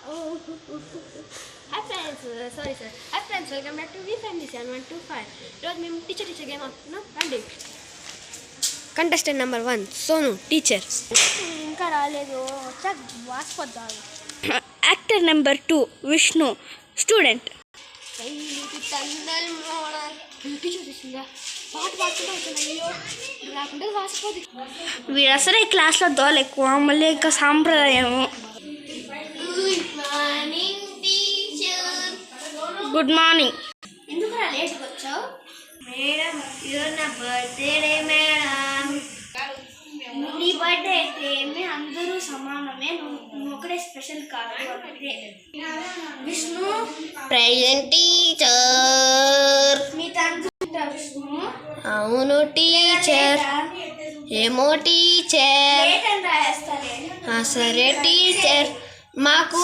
Oh, hi friends, sorry sir. Hi friends, welcome back to We Family 7125. ఈరోజు మేము teacher game ఆడుతున్నాం. రండి. Contestant number 1 Sonu teacher. ఇంకా రాలేదు. వచ్చాక వాసిపోద్దాం. Actor number 2 Vishnu student. Teacher చూసిందా పాట పాడుతుంటే రాకుండా వాసిపోద్ది. వీడు అసలు ఈ క్లాస్లో దోలు ఎక్కువ, మళ్ళీ ఇంకా సాంప్రదాయము. Good morning. ఎందుకు లేట్గా వచ్చావు? మేడం ఈరోజు నా బర్త్డే మేడం. నీ బర్త్డే అయితే అందరూ సమానమే, నువ్వు ఒకటే స్పెషల్ కాదు. ఒకటే విష్ణు ప్రెజెంట్ టీచర్. మీ తండ్రి విష్ణు. అవును టీచర్. ఏమో టీచర్. సరే టీచర్. మాకు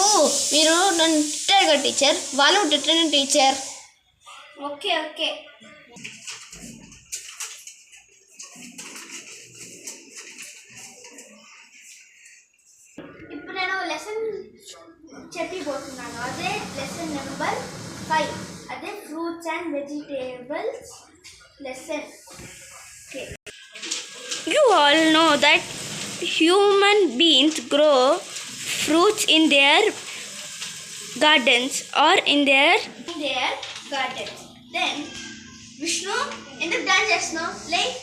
మీరు నన్ను తిట్టారు టీచర్, వాళ్ళు తిట్టండి టీచర్. Okay okay. ఇప్పుడు నేను లెసన్ చెప్పిపోతున్నాను. అదే లెసన్ నెంబర్ 5. అదే fruits and vegetables lesson. Okay. You all know that human beings grow fruits in their gardens or in their gardens. Then Vishnu ఎందుకు డాన్స్ చేస్తున్నావు? లైక్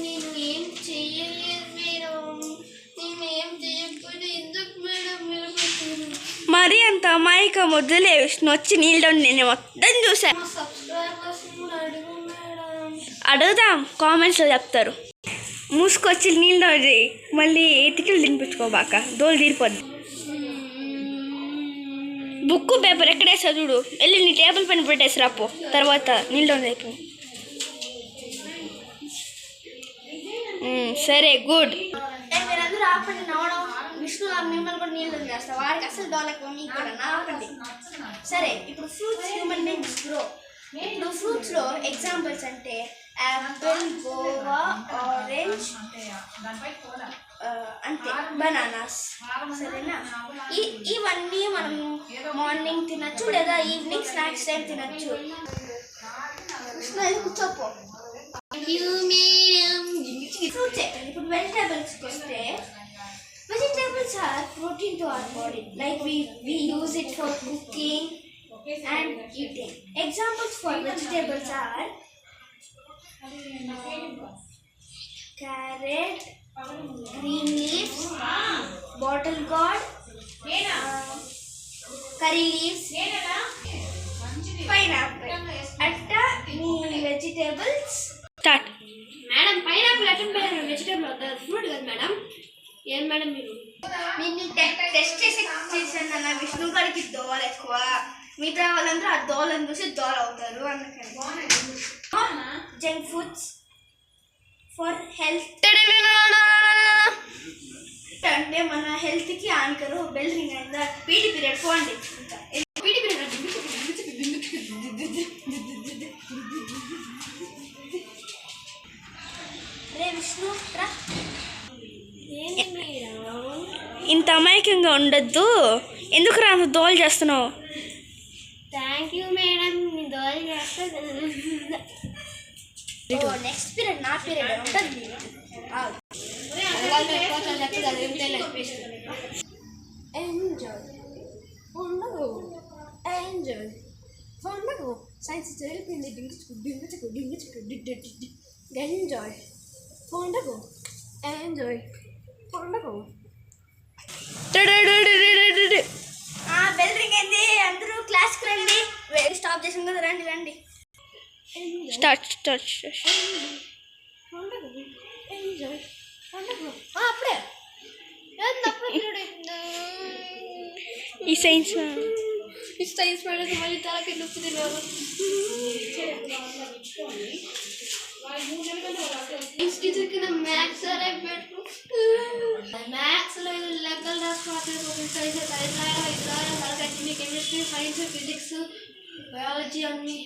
నేను ఏం చేయలేదు మేడం, నేను ఏం చేయకపోతే ఎందుకు మేడం మీరు మరి అంత అమాయకం వద్దులే విష్ణు. వచ్చి నీళ్ళు నేను మొత్తం చూసాను. సబ్స్క్రైబర్స్ అడుగు మేడం. అడుగుదాం, కామెంట్స్లో చెప్తారు. మూసుకొచ్చి నీళ్ళు మళ్ళీ ఎతికిలు తినిపించుకోబాక, దోలు తీరిపోద్ది. బుక్ పేపర్ ఎక్కడే చదువుడు, వెళ్ళి నీ టేబుల్ పైన పెట్టేసి రాపో, తర్వాత నీళ్ళు అయిపో. సరే గుడ్. మీరందరూ ఆపండి నవ్వడం. విష్ణు మిమ్మల్ని కూడా నీళ్ళు చేస్తా, వాడికి అసలు దోలకు మీకు కూడా ఆపండి. సరే, ఇప్పుడు ఫ్రూట్స్ హ్యూమన్ బీయింగ్స్ గ్రో. ఇప్పుడు ఫ్రూట్స్లో ఎగ్జాంపుల్స్ అంటే యాపిల్, గోవా, ఆరెంజ్, అంతే, బనానాస్. సరేనా? ఇవన్నీ మనం మార్నింగ్ తినచ్చు లేదా ఈవినింగ్ స్నాక్స్ టైం తినచ్చు. కూర్చోపో. ఫ్రూట్సే. ఇప్పుడు వెజిటేబుల్స్కి వస్తే vegetables are protein to our body. Like we use it for cooking and eating. Examples for vegetables are carrot, green leaves, bottle gourd, curry leaves, pineapple. అట్టా మీ vegetables start. Madam pineapple attempt vegetable అవుతుంది, fruit కదా madam. ఏం madam మీరు test చేసాను నా విష్ణు గారికి దోల ఎక్కువ, మిగతా వాళ్ళందరూ ఆ దోలను చూసి దోల అవుతారు. అందుకని జంక్ ఫుడ్స్ ఫర్ హెల్త్ అంటే మన హెల్త్కి హానికరు. బెల్ రింగ్ అయిందా? పీటీ పీరియడ్ పోండి. పీటీ పీరియడ్ రే విష్ణు రా. ఏంటి మేడం ఇంత అమాయకంగా ఉండొద్దు. ఎందుకు రా అంత దోలు చేస్తున్నావు? థ్యాంక్ యూ మేడం, మీ దోలు చేస్తా. నెక్స్ట్ పీరియడ్ నా పీరియడ్ ఉంటుంది. ఎంజాయ్ ఉండదు, ఎంజాయ్ ఉండదు. సైన్స్ జరిపింది ఎంజాయ్ ఉండదు, ఎంజాయ్ ఉండదు. బెల్ రింగ్ అయింది, అందరూ క్లాస్కి రండి. స్టాప్ చేసాం కదా, రండి రండి. స్టార్ట్. ఎంజాయ్ ఉండదు. అప్పుడే ఈ సైన్స్ మేడం మళ్ళీ తలకి నొప్పి తిన్నారు. టీచర్ కింద మ్యాథ్స్ సరే పెట్టు. మ్యాథ్స్లో లెక్కలు రాసుకోవాలి. కెమిస్ట్రీ, సైన్స్, ఫిజిక్స్, బయాలజీ అన్నీ.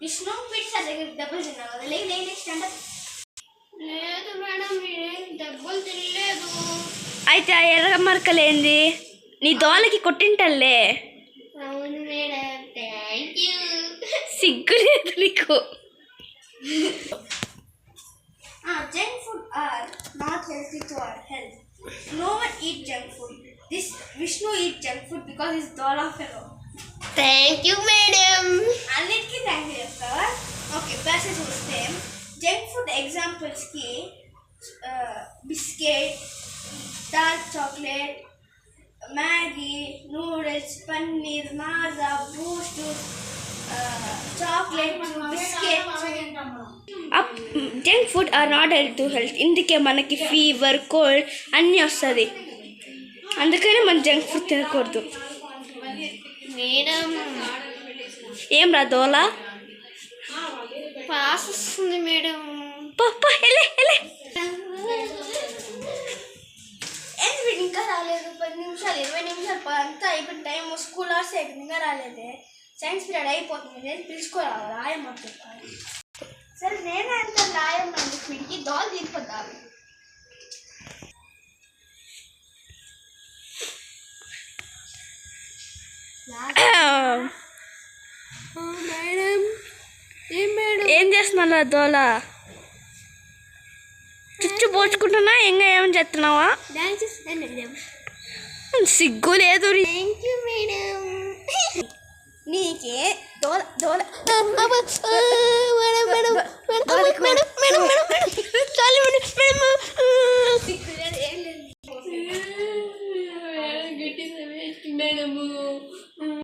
విష్ణు పిట్స్ దగ్గర డబ్బులు తిన్నావు కదా, లేదు స్టాండప్. లేదు మేడం, మీరేం డబ్బులు తినలేదు. అయితే ఆ ఎర్ర మరకలేంది నీ దోలకి కొట్టింటల్లే. అవును మేడం, థ్యాంక్ యూ. సిగ్గు లేదు నీకు. Junk food are not healthy to our health. No one eat junk food. This Vishnu eat junk food because he's Dola fellow. Thank you, madam. Annitki thank you, sir. Okay, passage చూస్తే junk food examples కి biscuit, dark chocolate, Maggi, noodles, paneer, Maaza, boost, chocolate, biscuit. Junk food are not health to health. ఇందుకే మనకి fever, cold అన్నీ వస్తుంది. అందుకని మనం junk food తినకూడదు. Madam ఏం రా దోలా పాస్ వస్తుంది మేడం. ఇంకా రాలేదు. 10 నిమిషాలు 20 నిమిషాలు అంతా అయిపోయిన టైం. స్కూల్ అవర్స్ అయిపోయింది, ఇంకా రాలేదే. సైన్స్ పీరియడ్ అయిపోతుంది, నేను పిలుచుకోరావు రాయమంటుంది. సరే నేనే అంత రాయమండి. వీడికి దోలు తీరిపోతాను. మేడం ఏం చేస్తున్నా దోలా? చుచ్చు పోచుకుంటున్నా, ఇంకా ఏమని చేస్తున్నావా? డాన్స్ చేస్తాను మేడం. సిగ్గు లేదు. Thank you madam. నీకే దోల దోల